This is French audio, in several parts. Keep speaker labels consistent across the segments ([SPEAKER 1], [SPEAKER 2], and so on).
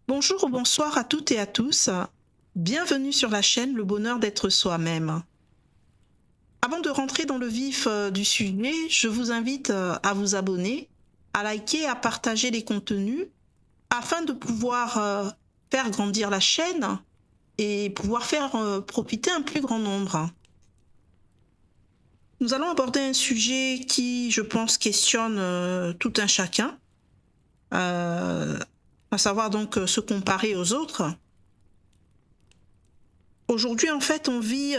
[SPEAKER 1] Bonjour ou bonsoir à toutes et à tous. Bienvenue sur la chaîne Le Bonheur d'être soi-même. Avant de rentrer dans le vif du sujet, je vous invite à vous abonner, à liker, à partager les contenus afin de pouvoir faire grandir la chaîne et pouvoir faire profiter un plus grand nombre. Nous allons aborder un sujet qui, je pense, questionne tout un chacun, à savoir donc se comparer aux autres. Aujourd'hui, en fait, on vit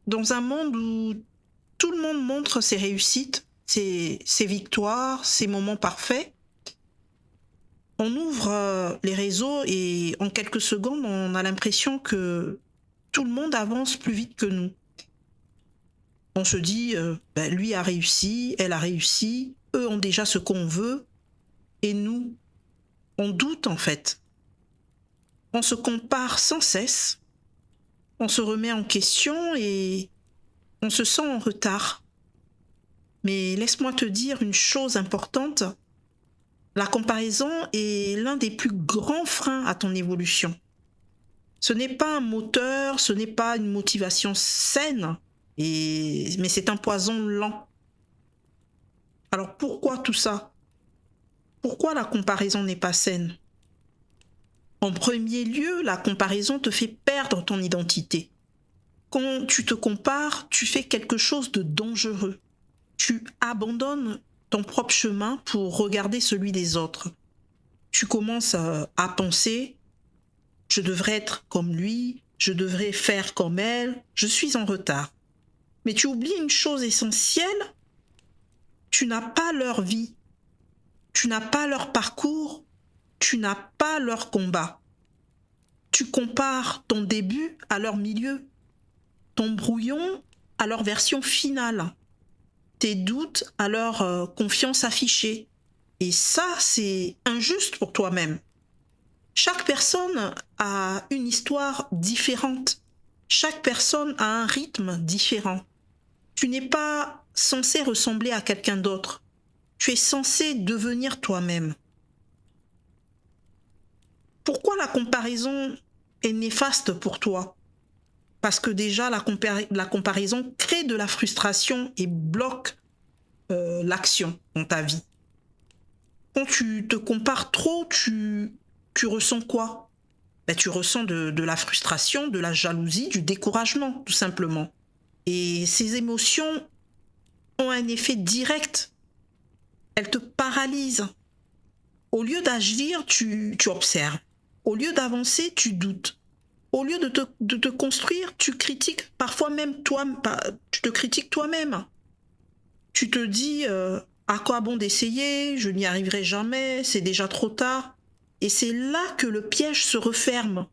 [SPEAKER 1] dans un monde où tout le monde montre ses réussites, ses victoires, ses moments parfaits. On ouvre les réseaux et en quelques secondes, on a l'impression que tout le monde avance plus vite que nous. On se dit, lui a réussi, elle a réussi, eux ont déjà ce qu'on veut, et nous, on doute en fait. On se compare sans cesse, on se remet en question et on se sent en retard. Mais laisse-moi te dire une chose importante, la comparaison est l'un des plus grands freins à ton évolution. Ce n'est pas un moteur, ce n'est pas une motivation saine, mais c'est un poison lent. Alors pourquoi tout ça? Pourquoi la comparaison n'est pas saine? En premier lieu, la comparaison te fait perdre ton identité. Quand tu te compares, tu fais quelque chose de dangereux. Tu abandonnes ton propre chemin pour regarder celui des autres. Tu commences à penser, je devrais être comme lui, je devrais faire comme elle, je suis en retard. Mais tu oublies une chose essentielle, tu n'as pas leur vie, tu n'as pas leur parcours, tu n'as pas leur combat. Tu compares ton début à leur milieu, ton brouillon à leur version finale, tes doutes à leur confiance affichée. Et ça, c'est injuste pour toi-même. Chaque personne a une histoire différente. Chaque personne a un rythme différent. Tu n'es pas censé ressembler à quelqu'un d'autre. Tu es censé devenir toi-même. Pourquoi la comparaison est néfaste pour toi? Parce que déjà, la comparaison crée de la frustration et bloque l'action dans ta vie. Quand tu te compares trop, tu ressens quoi? Tu ressens de la frustration, de la jalousie, du découragement, tout simplement. Et ces émotions ont un effet direct. Elles te paralysent. Au lieu d'agir, tu observes. Au lieu d'avancer, tu doutes. Au lieu de te construire, tu critiques parfois même toi, tu te critiques toi-même. Tu te dis, à quoi bon d'essayer? Je n'y arriverai jamais, c'est déjà trop tard. Et c'est là que le piège se referme.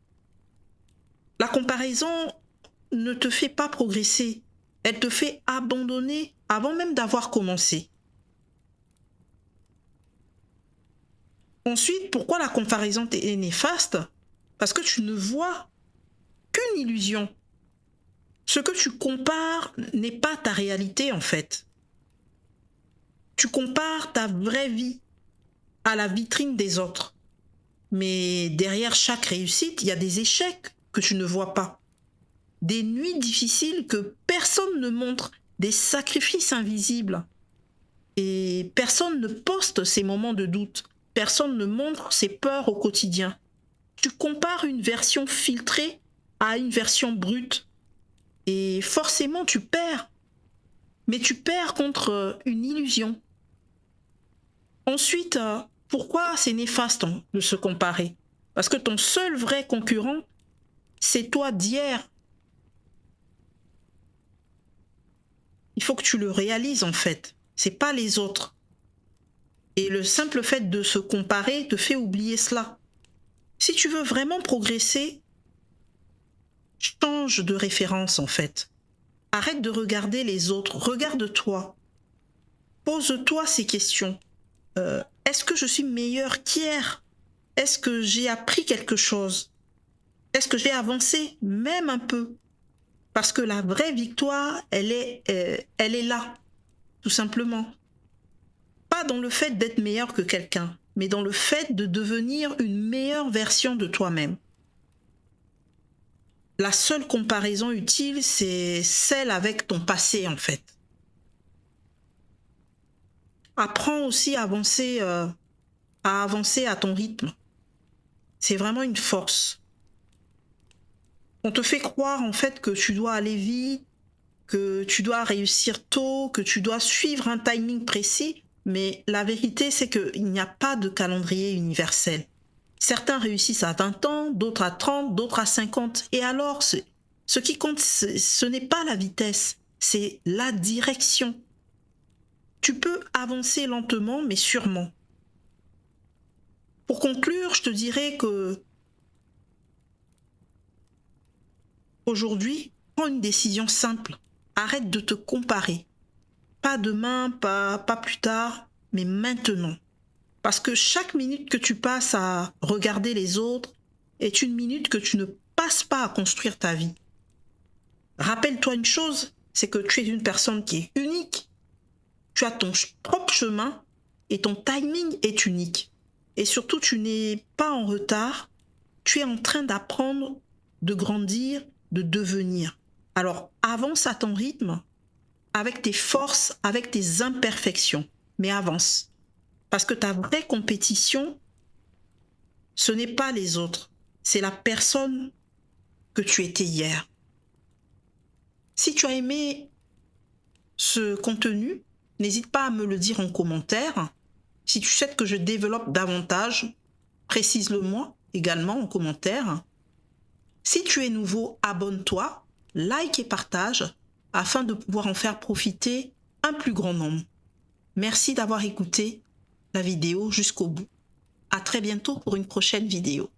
[SPEAKER 1] La comparaison ne te fait pas progresser. Elle te fait abandonner avant même d'avoir commencé. Ensuite, pourquoi la comparaison est néfaste? Parce que tu ne vois qu'une illusion. Ce que tu compares n'est pas ta réalité en fait. Tu compares ta vraie vie à la vitrine des autres. Mais derrière chaque réussite, il y a des échecs que tu ne vois pas. Des nuits difficiles que personne ne montre, des sacrifices invisibles. Et personne ne poste ces moments de doute. Personne ne montre ses peurs au quotidien. Tu compares une version filtrée à une version brute. Et forcément, tu perds. Mais tu perds contre une illusion. Ensuite, pourquoi c'est néfaste de se comparer? Parce que ton seul vrai concurrent, c'est toi d'hier. Il faut que tu le réalises en fait. C'est pas les autres. Et le simple fait de se comparer te fait oublier cela. Si tu veux vraiment progresser, change de référence en fait. Arrête de regarder les autres, regarde-toi. Pose-toi ces questions. Est-ce que je suis meilleure qu'hier? Est-ce que j'ai appris quelque chose? Est-ce que j'ai avancé même un peu? Parce que la vraie victoire, elle est là, tout simplement. Pas dans le fait d'être meilleur que quelqu'un, mais dans le fait de devenir une meilleure version de toi-même. La seule comparaison utile, c'est celle avec ton passé, en fait. Apprends aussi à avancer à ton rythme. C'est vraiment une force. On te fait croire, en fait, que tu dois aller vite, que tu dois réussir tôt, que tu dois suivre un timing précis, mais la vérité, c'est qu'il n'y a pas de calendrier universel. Certains réussissent à 20 ans, d'autres à 30, d'autres à 50. Et alors, ce qui compte, ce n'est pas la vitesse, c'est la direction. Tu peux avancer lentement, mais sûrement. Pour conclure, je te dirais que aujourd'hui, prends une décision simple. Arrête de te comparer. Pas demain, pas plus tard, mais maintenant. Parce que chaque minute que tu passes à regarder les autres est une minute que tu ne passes pas à construire ta vie. Rappelle-toi une chose, c'est que tu es une personne qui est unique. Tu as ton propre chemin et ton timing est unique. Et surtout, tu n'es pas en retard. Tu es en train d'apprendre, de grandir, de devenir. Alors, avance à ton rythme, avec tes forces, avec tes imperfections, mais avance. Parce que ta vraie compétition, ce n'est pas les autres, c'est la personne que tu étais hier. Si tu as aimé ce contenu, n'hésite pas à me le dire en commentaire. Si tu souhaites que je développe davantage, précise-le-moi également en commentaire. Si tu es nouveau, abonne-toi, like et partage afin de pouvoir en faire profiter un plus grand nombre. Merci d'avoir écouté la vidéo jusqu'au bout. À très bientôt pour une prochaine vidéo.